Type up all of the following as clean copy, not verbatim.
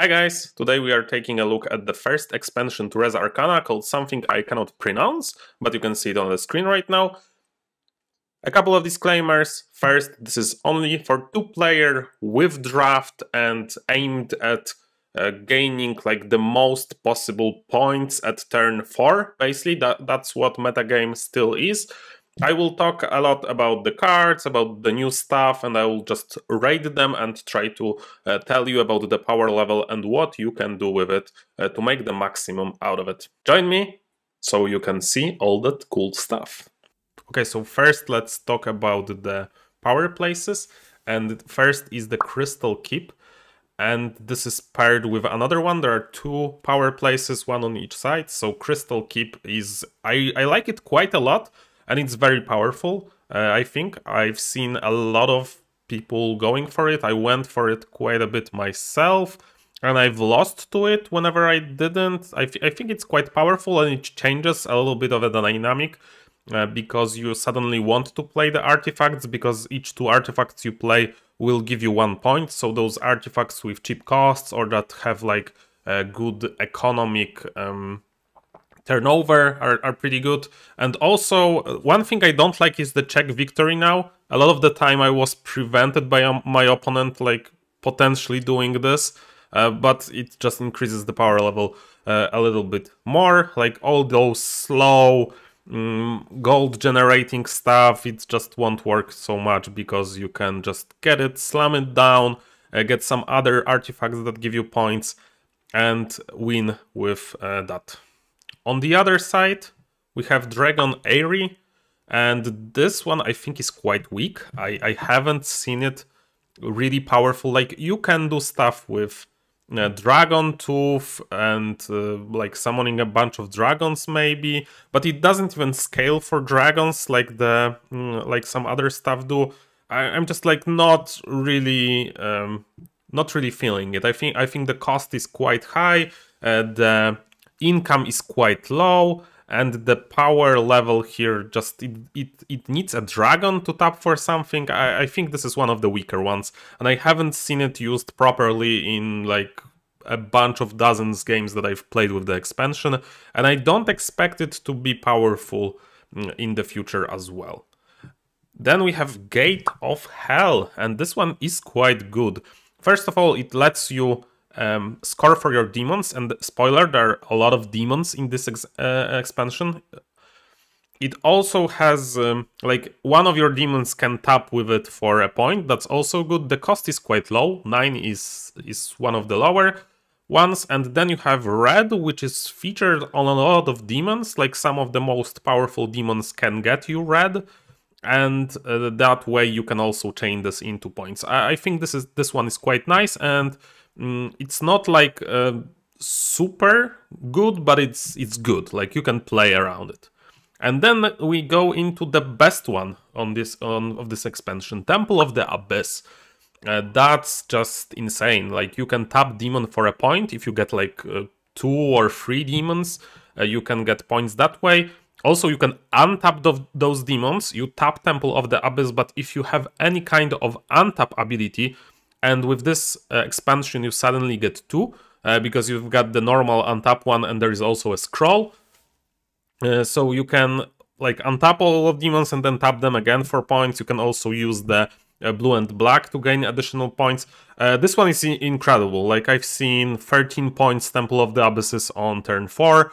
Hi guys, today we are taking a look at the first expansion to Res Arcana called something I cannot pronounce, but you can see it on the screen right now. A couple of disclaimers. First, this is only for 2-player with draft and aimed at gaining like the most possible points at turn 4. Basically, that's what metagame still is. I will talk a lot about the cards, about the new stuff, and I will just rate them and try to tell you about the power level and what you can do with it to make the maximum out of it. Join me so you can see all that cool stuff. Okay, so first let's talk about the power places, and first is the Crystal Keep. And this is paired with another one. There are 2 power places, one on each side. So Crystal Keep is, I like it quite a lot. And it's very powerful, I think. I've seen a lot of people going for it. I went for it quite a bit myself, and I've lost to it whenever I didn't. I think it's quite powerful, and it changes a little bit of the dynamic because you suddenly want to play the artifacts, because each 2 artifacts you play will give you 1 point. So those artifacts with cheap costs or that have like a good economic turnover are pretty good. And also, one thing I don't like is the check victory now. A lot of the time I was prevented by my opponent like potentially doing this, but it just increases the power level a little bit more. Like all those slow gold generating stuff, it just won't work so much because you can just get it, slam it down, get some other artifacts that give you points, and win with that. On the other side, we have Dragon Airy, and this one I think is quite weak. I haven't seen it really powerful. Like, you can do stuff with Dragon Tooth and like summoning a bunch of dragons maybe, but it doesn't even scale for dragons like the like some other stuff do. I'm just like not really feeling it. I think the cost is quite high. The income is quite low, and the power level here just it needs a dragon to tap for something. I think this is one of the weaker ones, and I haven't seen it used properly in like a bunch of dozens games that I've played with the expansion, and I don't expect it to be powerful in the future as well. Then we have Gate of Hell, and this one is quite good. First of all, it lets you score for your demons, and spoiler, there are a lot of demons in this expansion. It also has like one of your demons can tap with it for a point. That's also good. The cost is quite low. 9 is one of the lower ones. And then you have Red, which is featured on a lot of demons. Like some of the most powerful demons can get you Red, and that way you can also chain this into points. I think this one is quite nice, and it's not like super good, but it's good. Like, you can play around it. And then we go into the best one of this expansion, Temple of the Abyss. That's just insane. Like, you can tap demon for a point. If you get like 2 or 3 demons, you can get points that way. Also, you can untap those demons. You tap Temple of the Abyss, but if you have any kind of untap ability, and with this expansion you suddenly get 2, because you've got the normal untap one, and there is also a scroll. So you can like untap all of demons and then tap them again for points. You can also use the blue and black to gain additional points. This one is incredible. Like, I've seen 13 points Temple of the Abysses on turn 4.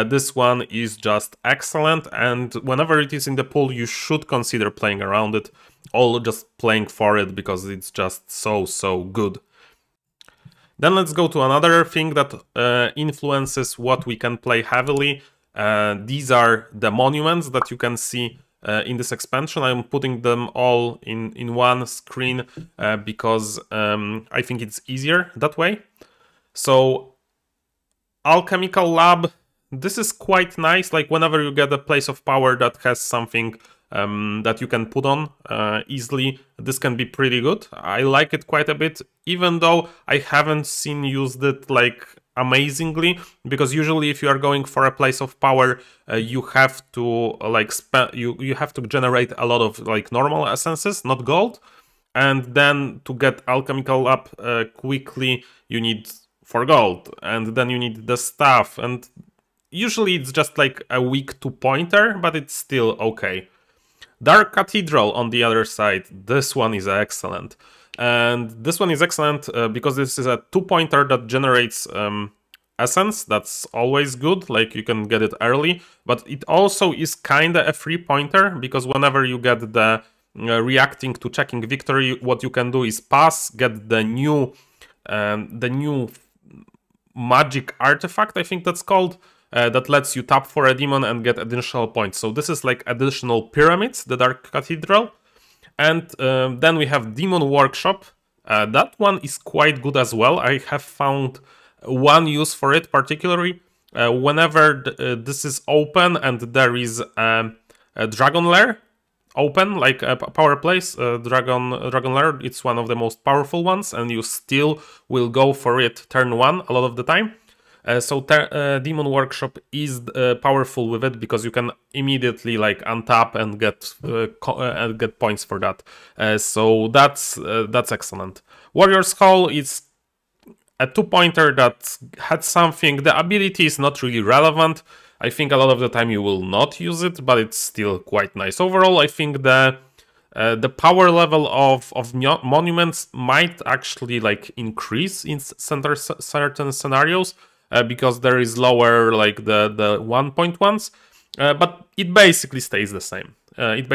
This one is just excellent, and whenever it is in the pool, you should consider playing around it, or just playing for it, because it's just so good. Then let's go to another thing that influences what we can play heavily. These are the monuments that you can see in this expansion. I'm putting them all in one screen because I think it's easier that way. So, Alchemical Lab, this is quite nice. Like, whenever you get a place of power that has something that you can put on easily, this can be pretty good. I like it quite a bit, even though I haven't seen used it like amazingly, because usually if you are going for a place of power, you have to like you have to generate a lot of like normal essences, not gold, and then to get alchemical up quickly, you need for gold, and then you need the staff, and usually it's just like a weak 2-pointer, but it's still okay. Dark Cathedral on the other side, this one is excellent. And this one is excellent because this is a 2-pointer that generates essence. That's always good, like you can get it early, but it also is kinda a 3-pointer because whenever you get the reacting to checking victory, what you can do is pass, get the new magic artifact, I think that's called, that lets you tap for a demon and get additional points. So this is like additional pyramids, the Dark Cathedral. And then we have Demon Workshop. That one is quite good as well. I have found one use for it particularly. Whenever this is open and there is a Dragon Lair open, like a power place, Dragon Lair, it's one of the most powerful ones, and you still will go for it turn 1 a lot of the time. So Demon Workshop is powerful with it because you can immediately like untap and get points for that. So that's excellent. Warrior's Call is a 2-pointer that had something. The ability is not really relevant. I think a lot of the time you will not use it, but it's still quite nice. Overall, I think the power level of monuments might actually like increase in certain scenarios. Because there is lower like the 1-point-ones, but it basically stays the same. And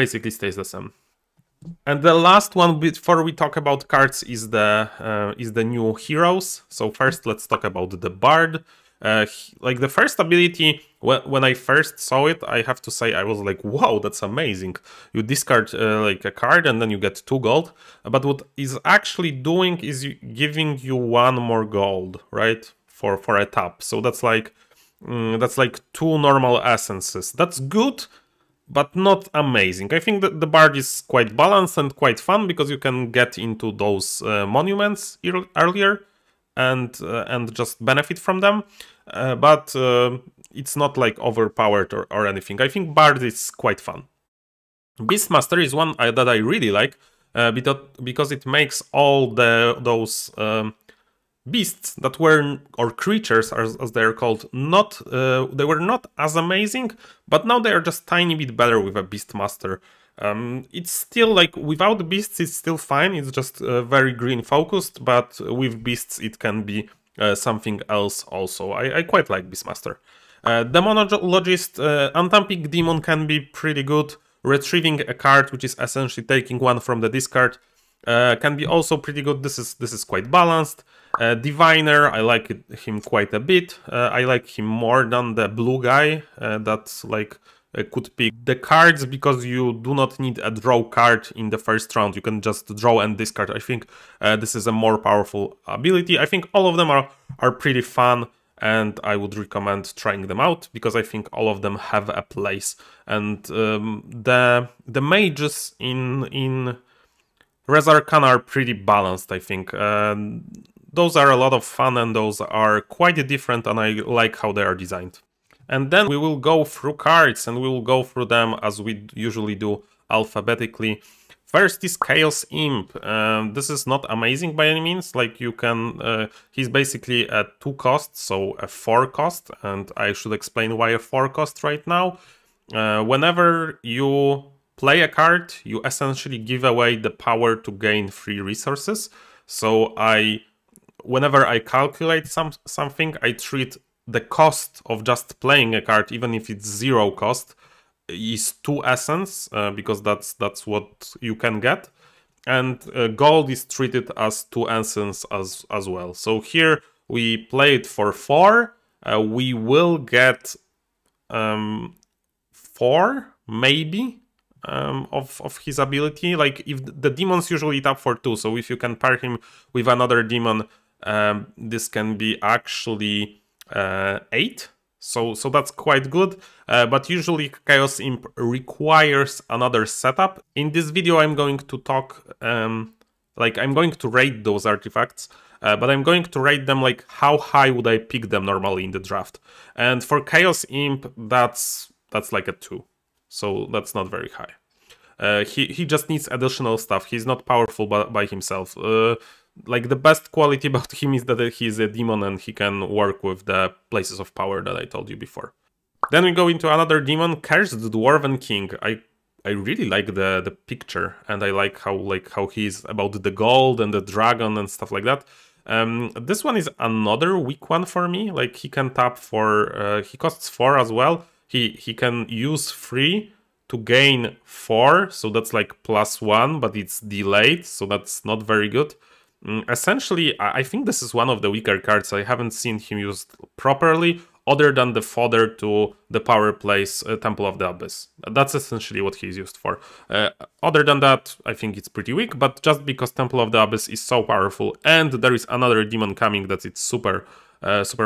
the last one before we talk about cards is the new heroes. So first let's talk about the Bard. Like the first ability, when I first saw it, I have to say I was like, wow, that's amazing. You discard like a card and then you get 2 gold. But what is actually doing is giving you 1 more gold, right? For a tap. So that's like 2 normal essences. That's good, but not amazing. I think that the Bard is quite balanced and quite fun because you can get into those monuments earlier and just benefit from them. But it's not like overpowered or anything. I think Bard is quite fun. Beastmaster is one that I really like because it makes all those beasts that were, or creatures as they're called, they were not as amazing, but now they are just tiny bit better with a Beastmaster. It's still like, without beasts it's still fine, it's just very green focused, but with beasts it can be something else also. I quite like Beastmaster. Demonologist, untapping demon can be pretty good. Retrieving a card, which is essentially taking one from the discard, can be also pretty good. This is quite balanced. Diviner, I like him quite a bit. I like him more than the blue guy that like could pick the cards because you do not need a draw card in the first round. You can just draw and discard. I think this is a more powerful ability. I think all of them are pretty fun, and I would recommend trying them out because I think all of them have a place. And the mages in Res Arcana are pretty balanced, I think. Those are a lot of fun and those are quite different, and I like how they are designed. And then we will go through cards and we will go through them as we usually do, alphabetically. First is Chaos Imp. This is not amazing by any means. Like you can, he's basically at 2 costs, so a 4 cost, and I should explain why a 4 cost right now. Whenever you play a card, you essentially give away the power to gain 3 resources. So whenever I calculate something, I treat the cost of just playing a card, even if it's 0 cost, is 2 essence, because that's what you can get. And gold is treated as 2 essence as well. So here we play it for 4. We will get 4, maybe, of his ability. Like if the demons usually tap for 2, so if you can pair him with another demon, this can be actually 8. So that's quite good, but usually Chaos Imp requires another setup. In this video I'm going to talk, like I'm going to rate those artifacts, but I'm going to rate them like how high would I pick them normally in the draft. And for Chaos Imp, that's like a 2, so that's not very high. He just needs additional stuff. He's not powerful by himself. Like, the best quality about him is that he's a demon and he can work with the places of power that I told you before. Then we go into another demon, Cursed Dwarven King. I really like the picture, and I like how he's about the gold and the dragon and stuff like that. This one is another weak one for me. Like, he can tap for he costs 4 as well. He can use 3 to gain 4, so that's like +1, but it's delayed, so that's not very good. Essentially, I think this is one of the weaker cards. I haven't seen him used properly, other than the fodder to the power place Temple of the Abyss. That's essentially what he's used for. Other than that, I think it's pretty weak, but just because Temple of the Abyss is so powerful, and there is another demon coming that it's super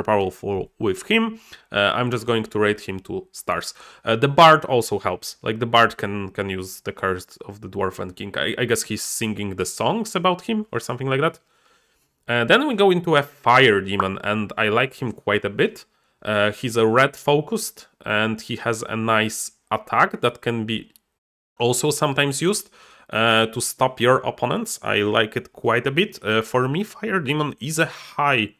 powerful with him, I'm just going to rate him 2 stars. The Bard also helps. Like, the Bard can use the Curse of the Dwarven King. I guess he's singing the songs about him or something like that. Then we go into a Fire Demon, and I like him quite a bit. He's a red focused, and he has a nice attack that can be also sometimes used to stop your opponents. I like it quite a bit. For me, Fire Demon is a high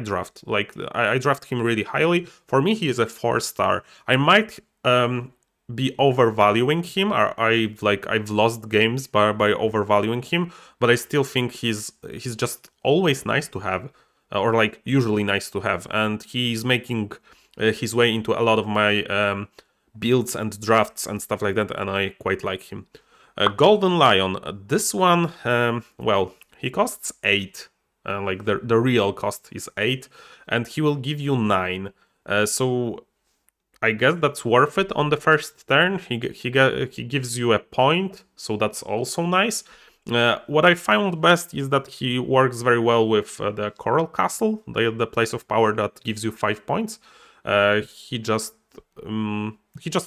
draft. Like, I draft him really highly. For me, he is a 4-star. I might be overvaluing him. I've lost games by overvaluing him, but I still think he's just always nice to have, or like usually nice to have, and he's making his way into a lot of my builds and drafts and stuff like that, and I quite like him. Golden Lion. This one, well, he costs 8. Like, the real cost is 8, and he will give you 9. So I guess that's worth it on the first turn. He gives you a point, so that's also nice. What I found best is that he works very well with the Coral Castle, the place of power that gives you 5 points. He just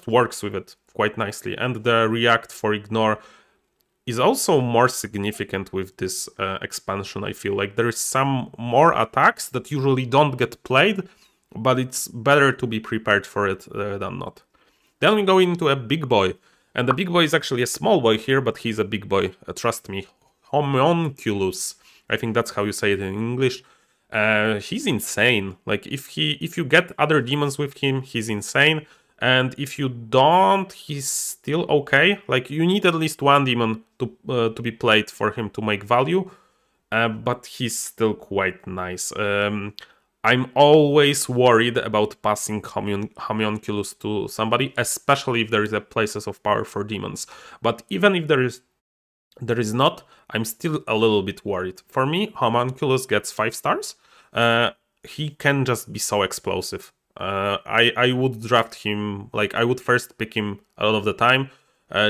works with it quite nicely, and the react for ignore is also more significant with this expansion. I feel like there is some more attacks that usually don't get played, but it's better to be prepared for it than not. Then we go into a big boy, and the big boy is actually a small boy here, but he's a big boy, trust me. Homonculus, I think that's how you say it in English. He's insane. Like, if you get other demons with him, he's insane. And if you don't, he's still okay. Like, you need at least 1 demon to be played for him to make value, but he's still quite nice. I'm always worried about passing Homunculus to somebody, especially if there is a places of power for demons. But even if there is not, I'm still a little bit worried. For me, Homunculus gets 5 stars. He can just be so explosive. I would draft him, like, I would first pick him a lot of the time,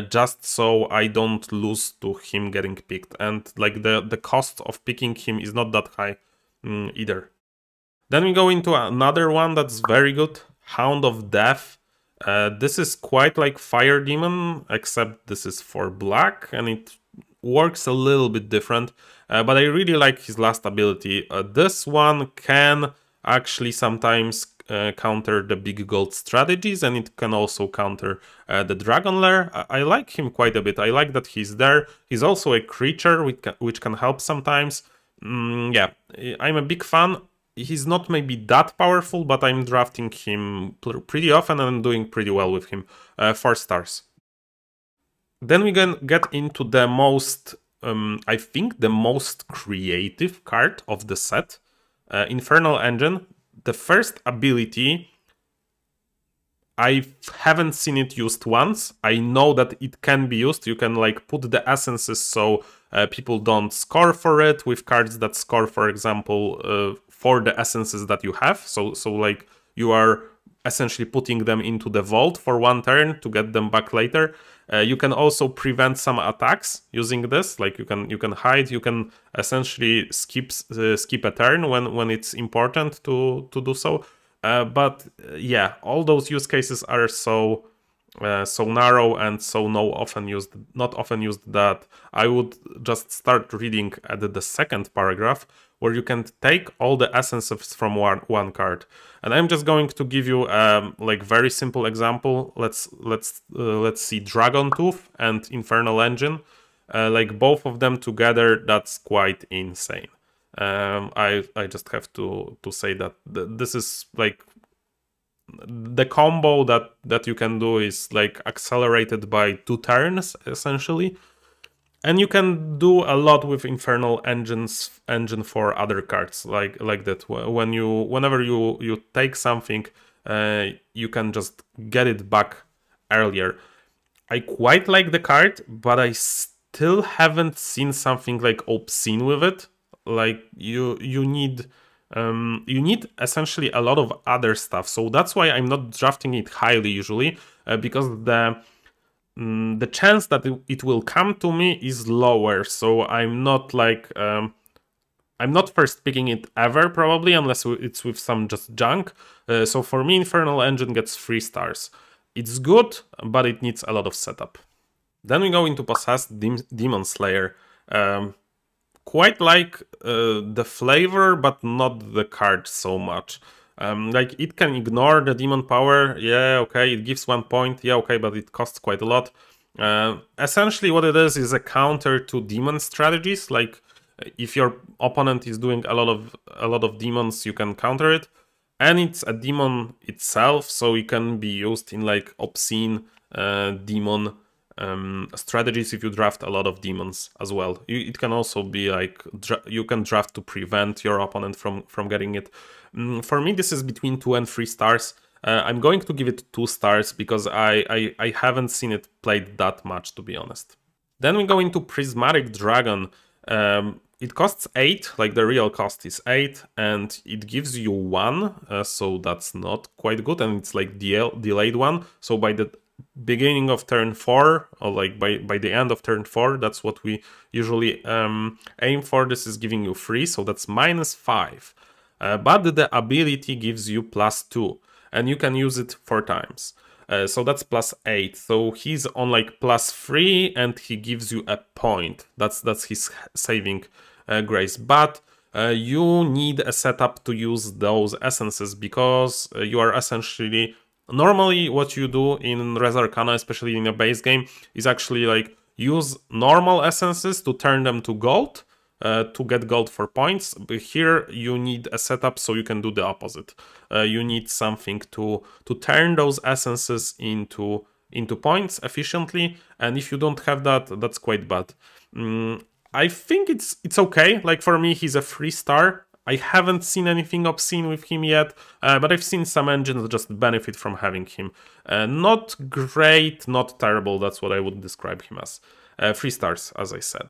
just so I don't lose to him getting picked. And like, the cost of picking him is not that high either. Then we go into another one that's very good, Hound of Death. This is quite like Fire Demon, except this is for black, and it works a little bit different. But I really like his last ability. This one can actually sometimes counter the big gold strategies, and it can also counter the Dragon Lair. I like him quite a bit. I like that he's there. He's also a creature which can help sometimes. Yeah, I'm a big fan. He's not maybe that powerful, but I'm drafting him pretty often and I'm doing pretty well with him. 4 stars. Then we can get into the most, I think the most creative card of the set, Infernal Engine. The first ability, I haven't seen it used once. I know that it can be used. You can like put the essences so people don't score for it with cards that score, for example, for the essences that you have. So like you are essentially putting them into the vault for 1 turn to get them back later. You can also prevent some attacks using this. Like you can hide. You can essentially skip a turn when it's important to do so. But yeah, all those use cases are so narrow and so not often used that I would just start reading at the second paragraph, where you can take all the essences from one card. And I'm just going to give you like very simple example. Let's see Dragon Tooth and Infernal Engine. like both of them together, that's quite insane. I just have to say that this is like the combo that you can do is like accelerated by 2 turns essentially, and you can do a lot with Infernal Engine for other cards like that. Whenever you take something, you can just get it back earlier. I quite like the card, but I still haven't seen something like obscene with it. Like you need essentially a lot of other stuff, so that's why I'm not drafting it highly usually, because the chance that it will come to me is lower. So I'm not like I'm not first picking it ever probably, unless it's with some just junk. So for me, Infernal Engine gets 3 stars. It's good, but it needs a lot of setup. Then we go into Possessed Demon Slayer. Quite like the flavor, but not the card so much. Like it can ignore the demon power, yeah, okay, it gives 1 point, yeah, okay, but it costs quite a lot. Essentially what it is a counter to demon strategies. Like if your opponent is doing a lot of demons, you can counter it. And it's a demon itself, so it can be used in like obscene demon strategies if you draft a lot of demons as well. It can also be like you can draft to prevent your opponent from getting it. For me, this is between 2 and 3 stars. I'm going to give it 2 stars because I haven't seen it played that much, to be honest. Then we go into Prismatic Dragon. It costs 8, like the real cost is 8, and it gives you 1, so that's not quite good, and it's like delayed 1. So by the beginning of turn 4, or like by the end of turn 4, that's what we usually aim for. This is giving you 3, so that's -5. But the ability gives you +2, and you can use it 4 times. So that's +8. So he's on like +3, and he gives you a point. That's his saving grace. But you need a setup to use those essences, because you are essentially... Normally what you do in Res Arcana, especially in a base game, is actually like use normal essences to turn them to gold, to get gold for points. But here you need a setup so you can do the opposite. You need something to turn those essences into points efficiently, and if you don't have that, that's quite bad. I think it's okay. Like for me, he's a 3 star. I haven't seen anything obscene with him yet, but I've seen some engines just benefit from having him. Not great, not terrible, that's what I would describe him as. 3 stars, as I said.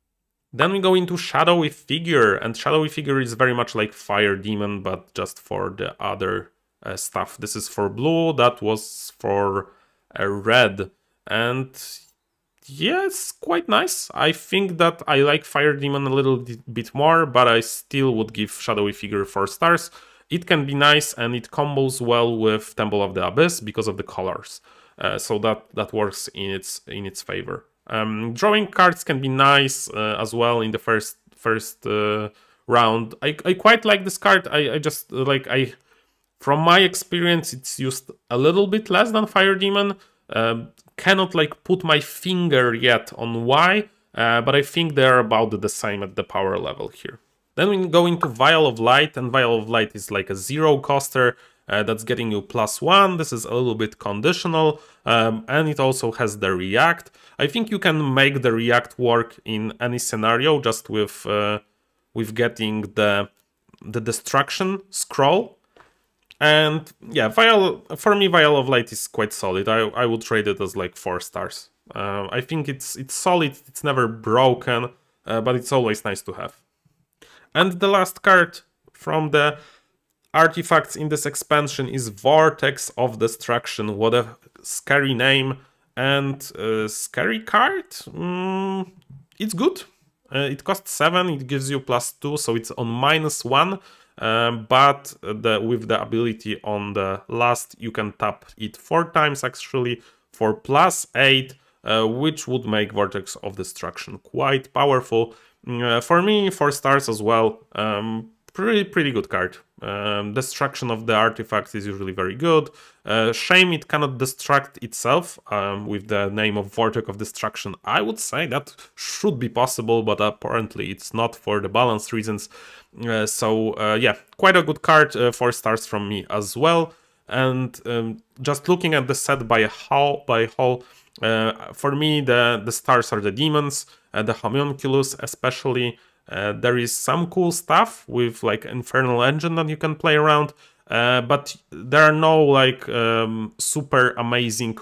Then we go into Shadowy Figure, and Shadowy Figure is very much like Fire Demon, but just for the other stuff. This is for blue, that was for red, and... yeah, it's quite nice. I think that I like Fire Demon a little bit more, but I still would give Shadowy Figure 4 stars. It can be nice, and it combos well with Temple of the Abyss because of the colors. So that works in its favor. Drawing cards can be nice as well in the first round. I quite like this card. I just like from my experience, it's used a little bit less than Fire Demon. Cannot like put my finger yet on why, but I think they're about the same at the power level here. Then we go into Vial of Light, and Vial of Light is like a 0 coster that's getting you +1. This is a little bit conditional, and it also has the react. I think you can make the react work in any scenario just with getting the destruction scroll. And yeah, for me, Vial of Light is quite solid. I would rate it as like 4 stars. I think it's solid, it's never broken, but it's always nice to have. And the last card from the artifacts in this expansion is Vortex of Destruction. What a scary name and scary card. It's good. It costs 7, it gives you +2, so it's on -1. But with the ability on the last, you can tap it 4 times actually for +8, which would make Vortex of Destruction quite powerful. For me, 4 stars as well. pretty good card. Destruction of the artifacts is usually very good. Shame it cannot destruct itself with the name of Vortex of Destruction. I would say that should be possible, but apparently it's not for the balance reasons. Yeah, quite a good card, 4 stars from me as well. And just looking at the set by whole, for me the stars are the demons, the Homonculus especially. There is some cool stuff with like Infernal Engine that you can play around, but there are no like super amazing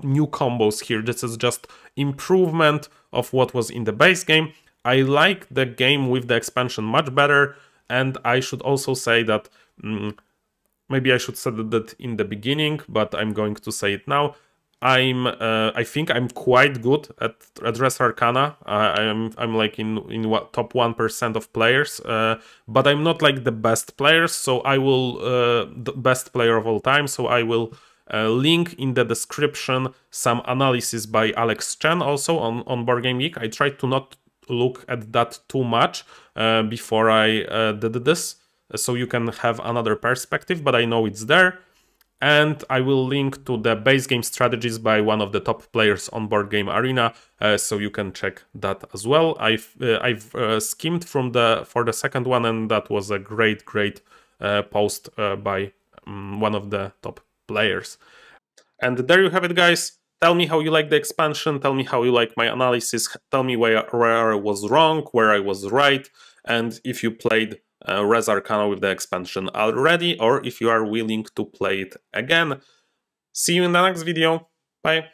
new combos here. This is just improvement of what was in the base game. I like the game with the expansion much better, and I should also say that maybe I should say that in the beginning, but I'm going to say it now. I think I'm quite good at Res Arcana. I'm like in what, top 1% of players, but I'm not like the best players. So I will the best player of all time. So I will link in the description some analysis by Alex Chen also on Board Game Geek. I tried to not look at that too much before I did this, so you can have another perspective. But I know it's there. And I will link to the base game strategies by one of the top players on Board Game Arena, so you can check that as well. I've skimmed for the second one, and that was a great post by one of the top players. And there you have it, guys. Tell me how you like the expansion. Tell me how you like my analysis. Tell me where I was wrong, where I was right, and if you played Res Arcana with the expansion already, or if you are willing to play it again. See you in the next video. Bye.